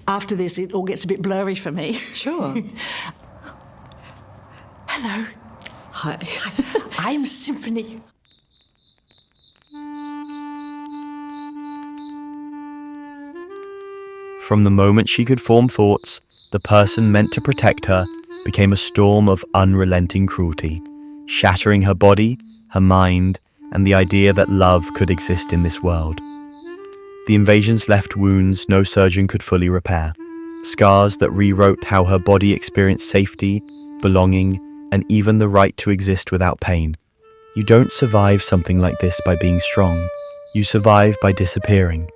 After this, it all gets a bit blurry for me. Sure. Hello, Hi. I'm Symphony. From the moment she could form thoughts, the person meant to protect her became a storm of unrelenting cruelty, shattering her body, her mind, and the idea that love could exist in this world. The invasions left wounds no surgeon could fully repair, scars that rewrote how her body experienced safety, belonging, and even the right to exist without pain. You don't survive something like this by being strong. You survive by disappearing.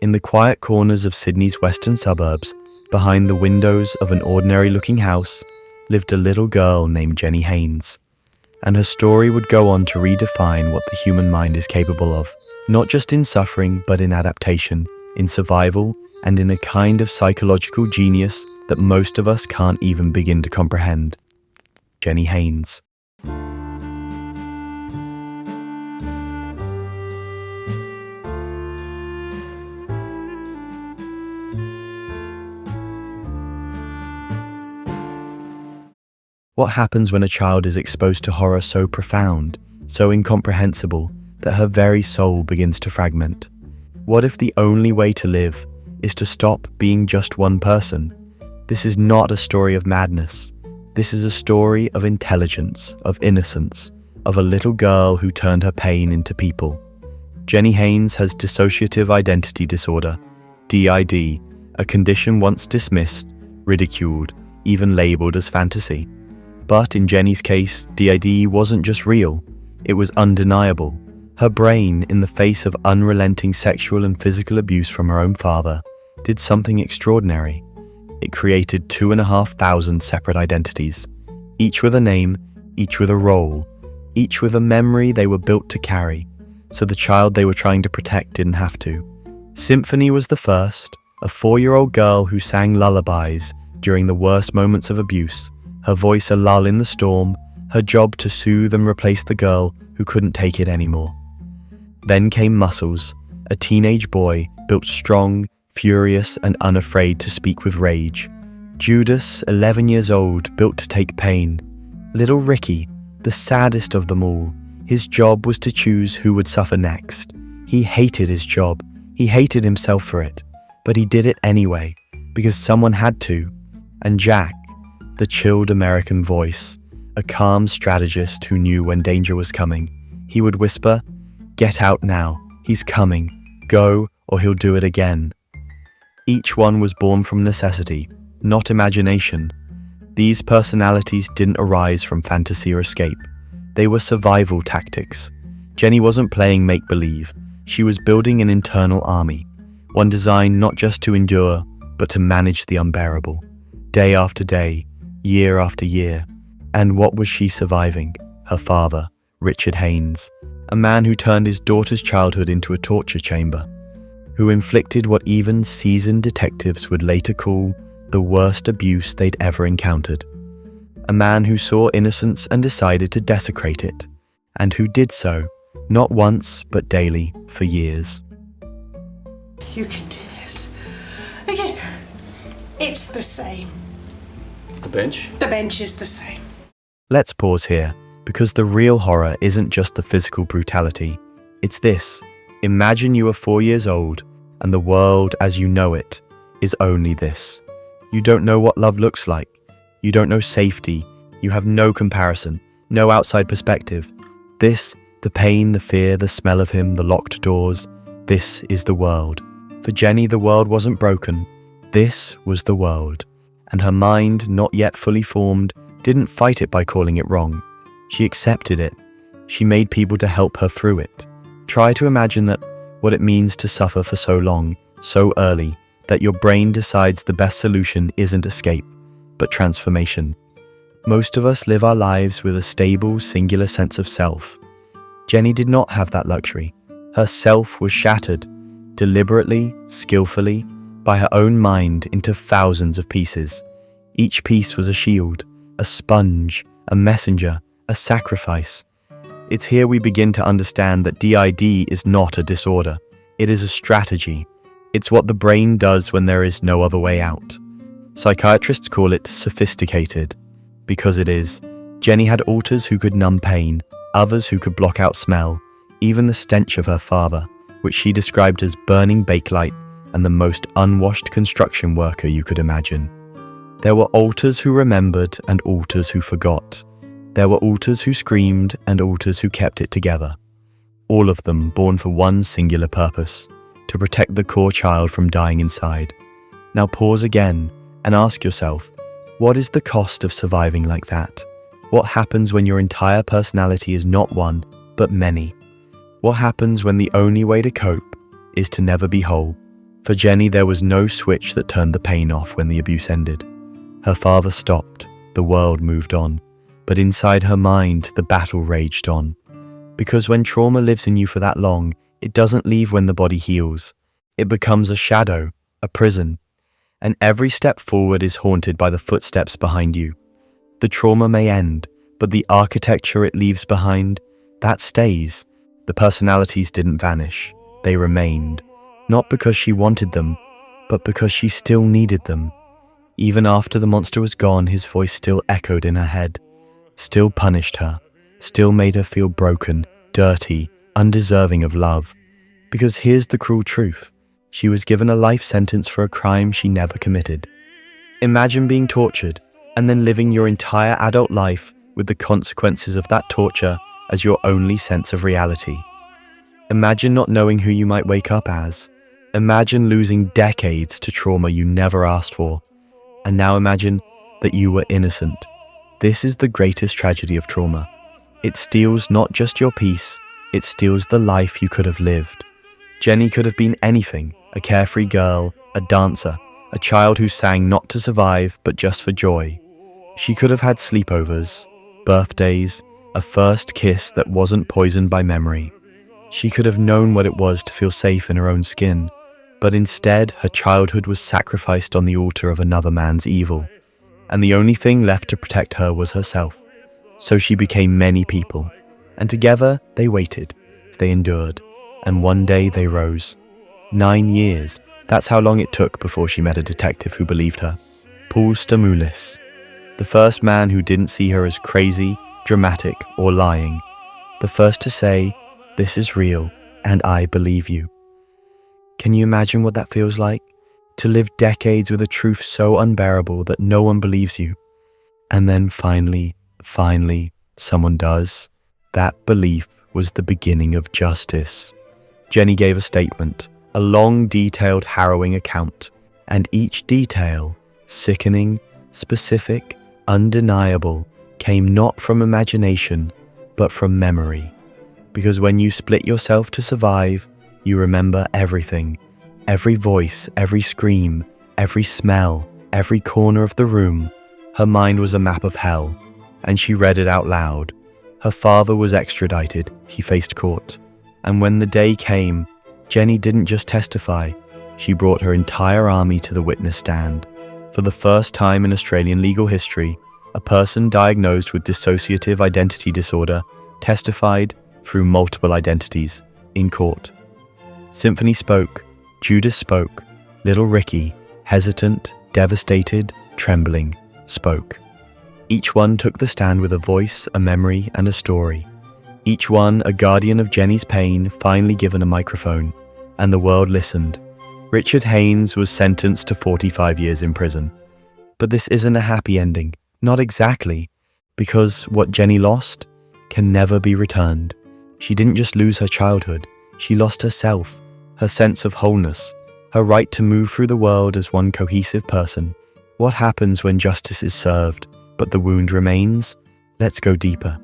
In the quiet corners of Sydney's western suburbs, behind the windows of an ordinary-looking house, lived a little girl named Jenny Haynes. And her story would go on to redefine what the human mind is capable of, not just in suffering, but in adaptation, in survival, and in a kind of psychological genius that most of us can't even begin to comprehend. Jenny Haynes. What happens when a child is exposed to horror so profound, so incomprehensible, that her very soul begins to fragment? What if the only way to live is to stop being just one person? This is not a story of madness. This is a story of intelligence, of innocence, of a little girl who turned her pain into people. Jenny Haynes has dissociative identity disorder, DID, a condition once dismissed, ridiculed, even labeled as fantasy. But in Jenny's case, DID wasn't just real, it was undeniable. Her brain, in the face of unrelenting sexual and physical abuse from her own father, did something extraordinary. It created 2,500 separate identities, each with a name, each with a role, each with a memory they were built to carry, so the child they were trying to protect didn't have to. Symphony was the first, a 4-year-old girl who sang lullabies during the worst moments of abuse, her voice a lull in the storm, her job to soothe and replace the girl who couldn't take it anymore. Then came Muscles, a teenage boy built strong, furious, and unafraid to speak with rage. Judas, 11 years old, built to take pain. Little Ricky, the saddest of them all, his job was to choose who would suffer next. He hated his job, he hated himself for it, but he did it anyway, because someone had to. And Jack, the chilled American voice, a calm strategist who knew when danger was coming. He would whisper, "Get out now, he's coming, go or he'll do it again." Each one was born from necessity, not imagination. These personalities didn't arise from fantasy or escape. They were survival tactics. Jenny wasn't playing make-believe. She was building an internal army, one designed not just to endure, but to manage the unbearable. Day after day, year after year. And what was she surviving? Her father, Richard Haynes, a man who turned his daughter's childhood into a torture chamber, who inflicted what even seasoned detectives would later call the worst abuse they'd ever encountered. A man who saw innocence and decided to desecrate it, and who did so, not once, but daily, for years. You can do this. Okay, it's the same. The bench? The bench is the same. Let's pause here, because the real horror isn't just the physical brutality. It's this. Imagine you are 4 years old, and the world as you know it is only this. You don't know what love looks like. You don't know safety. You have no comparison, no outside perspective. This, the pain, the fear, the smell of him, the locked doors, this is the world. For Jenny, the world wasn't broken. This was the world. And her mind, not yet fully formed, didn't fight it by calling it wrong. She accepted it. She made people to help her through it. Try to imagine that what it means to suffer for so long, so early, that your brain decides the best solution isn't escape, but transformation. Most of us live our lives with a stable, singular sense of self. Jenny did not have that luxury. Her self was shattered, deliberately, skillfully, by her own mind into thousands of pieces. Each piece was a shield, a sponge, a messenger, a sacrifice. It's here we begin to understand that DID is not a disorder. It is a strategy. It's what the brain does when there is no other way out. Psychiatrists call it sophisticated, because it is. Jenny had alters who could numb pain, others who could block out smell, even the stench of her father, which she described as burning bakelite and the most unwashed construction worker you could imagine. There were alters who remembered and alters who forgot. There were alters who screamed and alters who kept it together. All of them born for one singular purpose, to protect the core child from dying inside. Now pause again and ask yourself, what is the cost of surviving like that? What happens when your entire personality is not one, but many? What happens when the only way to cope is to never be whole? For Jenny, there was no switch that turned the pain off when the abuse ended. Her father stopped, the world moved on, but inside her mind, the battle raged on. Because when trauma lives in you for that long, it doesn't leave when the body heals. It becomes a shadow, a prison, and every step forward is haunted by the footsteps behind you. The trauma may end, but the architecture it leaves behind, that stays. The personalities didn't vanish, they remained, not because she wanted them, but because she still needed them. Even after the monster was gone, his voice still echoed in her head, still punished her, still made her feel broken, dirty, undeserving of love. Because here's the cruel truth. She was given a life sentence for a crime she never committed. Imagine being tortured and then living your entire adult life with the consequences of that torture as your only sense of reality. Imagine not knowing who you might wake up as. Imagine losing decades to trauma you never asked for. And now imagine that you were innocent. This is the greatest tragedy of trauma. It steals not just your peace, it steals the life you could have lived. Jenny could have been anything, a carefree girl, a dancer, a child who sang not to survive but just for joy. She could have had sleepovers, birthdays, a first kiss that wasn't poisoned by memory. She could have known what it was to feel safe in her own skin, but instead her childhood was sacrificed on the altar of another man's evil, and the only thing left to protect her was herself. So she became many people, and together they waited, they endured, and one day they rose. 9 years, that's how long it took before she met a detective who believed her. Paul Stamoulis, the first man who didn't see her as crazy, dramatic, or lying. The first to say, "This is real, and I believe you." Can you imagine what that feels like? To live decades with a truth so unbearable that no one believes you. And then finally, someone does. That belief was the beginning of justice. Jenny gave a statement, a long, detailed, harrowing account, and each detail, sickening, specific, undeniable, came not from imagination, but from memory. Because when you split yourself to survive, you remember everything. Every voice, every scream, every smell, every corner of the room. Her mind was a map of hell, and she read it out loud. Her father was extradited, he faced court. And when the day came, Jenny didn't just testify, she brought her entire army to the witness stand. For the first time in Australian legal history, a person diagnosed with dissociative identity disorder testified through multiple identities in court. Symphony spoke, Judas spoke, little Ricky, hesitant, devastated, trembling, spoke. Each one took the stand with a voice, a memory, and a story. Each one, a guardian of Jenny's pain, finally given a microphone, and the world listened. Richard Haynes was sentenced to 45 years in prison. But this isn't a happy ending, not exactly, because what Jenny lost can never be returned. She didn't just lose her childhood, she lost herself, her sense of wholeness, her right to move through the world as one cohesive person. What happens when justice is served, but the wound remains? Let's go deeper.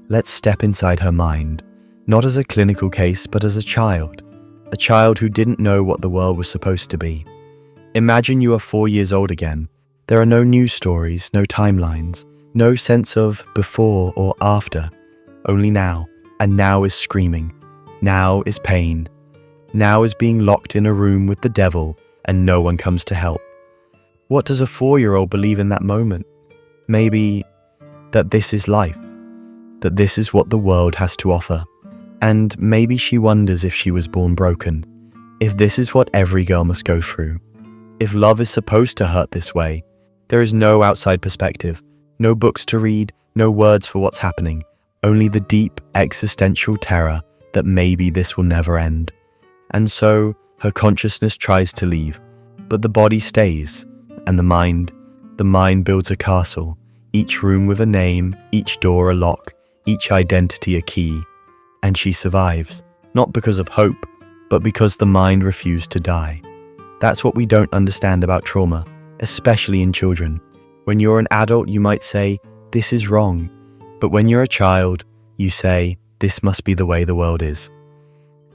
Let's step inside her mind, not as a clinical case, but as a child who didn't know what the world was supposed to be. Imagine you are 4 years old again. There are no news stories, no timelines, no sense of before or after, only now. And now is screaming. Now is pain. Now is being locked in a room with the devil and no one comes to help. What does a 4-year-old believe in that moment? Maybe that this is life, that this is what the world has to offer. And maybe she wonders if she was born broken. If this is what every girl must go through, if love is supposed to hurt this way, there is no outside perspective, no books to read, no words for what's happening, only the deep existential terror that maybe this will never end. And so her consciousness tries to leave, but the body stays, and the mind builds a castle, each room with a name, each door a lock, each identity a key. And she survives, not because of hope, but because the mind refused to die. That's what we don't understand about trauma, especially in children. When you're an adult, you might say, this is wrong. But when you're a child, you say, this must be the way the world is.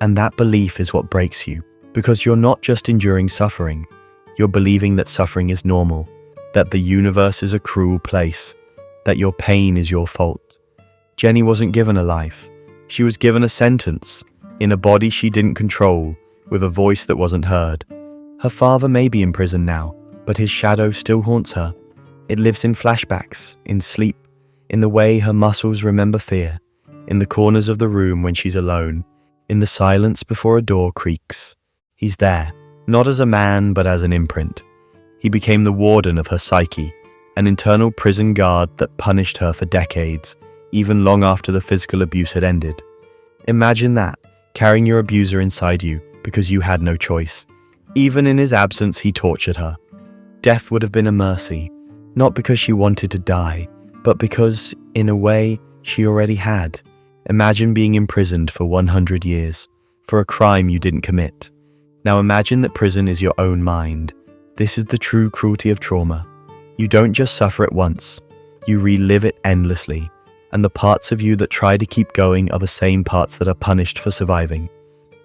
And that belief is what breaks you, because you're not just enduring suffering, you're believing that suffering is normal, that the universe is a cruel place, that your pain is your fault. Jenny wasn't given a life. She was given a sentence, in a body she didn't control, with a voice that wasn't heard. Her father may be in prison now, but his shadow still haunts her. It lives in flashbacks, in sleep, in the way her muscles remember fear, in the corners of the room when she's alone, in the silence before a door creaks. He's there, not as a man, but as an imprint. He became the warden of her psyche, an internal prison guard that punished her for decades, even long after the physical abuse had ended. Imagine that, carrying your abuser inside you because you had no choice. Even in his absence, he tortured her. Death would have been a mercy, not because she wanted to die, but because, in a way, she already had. Imagine being imprisoned for 100 years, for a crime you didn't commit. Now imagine that prison is your own mind. This is the true cruelty of trauma. You don't just suffer it once, you relive it endlessly, and the parts of you that try to keep going are the same parts that are punished for surviving.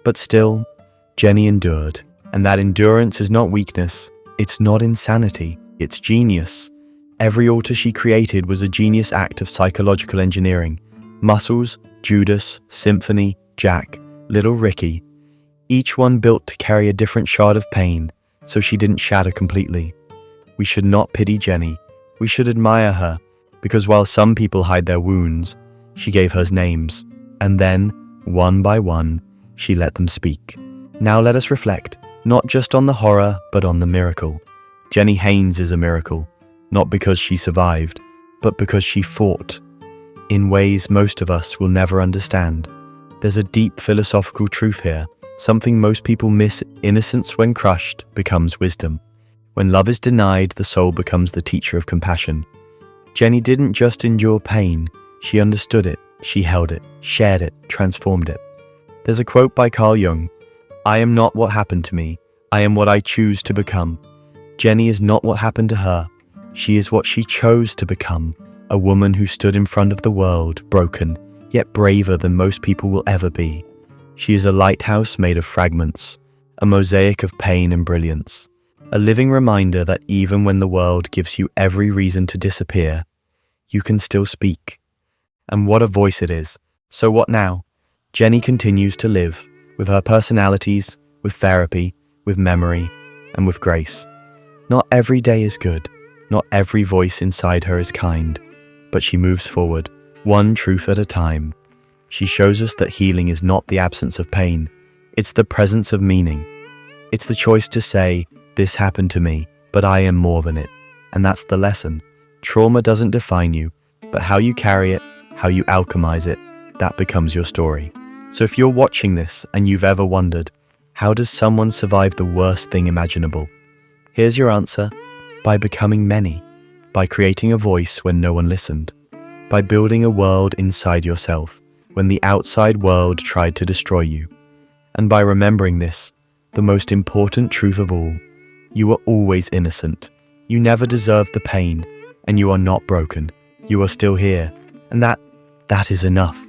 But still, Jenny endured, and that endurance is not weakness, it's not insanity, it's genius. Every altar she created was a genius act of psychological engineering. Muscles, Judas, Symphony, Jack, Little Ricky, each one built to carry a different shard of pain, so she didn't shatter completely. We should not pity Jenny. We should admire her, because while some people hide their wounds, she gave hers names, and then, one by one, she let them speak. Now let us reflect, not just on the horror, but on the miracle. Jenny Haynes is a miracle, not because she survived, but because she fought, in ways most of us will never understand. There's a deep philosophical truth here, something most people miss. Innocence, when crushed, becomes wisdom. When love is denied, the soul becomes the teacher of compassion. Jenny didn't just endure pain, she understood it, she held it, shared it, transformed it. There's a quote by Carl Jung, "I am not what happened to me, I am what I choose to become." Jenny is not what happened to her, she is what she chose to become, a woman who stood in front of the world, broken, yet braver than most people will ever be. She is a lighthouse made of fragments, a mosaic of pain and brilliance, a living reminder that even when the world gives you every reason to disappear, you can still speak. And what a voice it is. So what now? Jenny continues to live, with her personalities, with therapy, with memory, and with grace. Not every day is good, not every voice inside her is kind, but she moves forward, one truth at a time. She shows us that healing is not the absence of pain, it's the presence of meaning. It's the choice to say, this happened to me, but I am more than it. And that's the lesson. Trauma doesn't define you, but how you carry it, how you alchemize it, that becomes your story. So if you're watching this and you've ever wondered, how does someone survive the worst thing imaginable? Here's your answer: by becoming many, by creating a voice when no one listened, by building a world inside yourself when the outside world tried to destroy you, and by remembering this, the most important truth of all: you are always innocent, you never deserved the pain, and you are not broken, you are still here, and that is enough.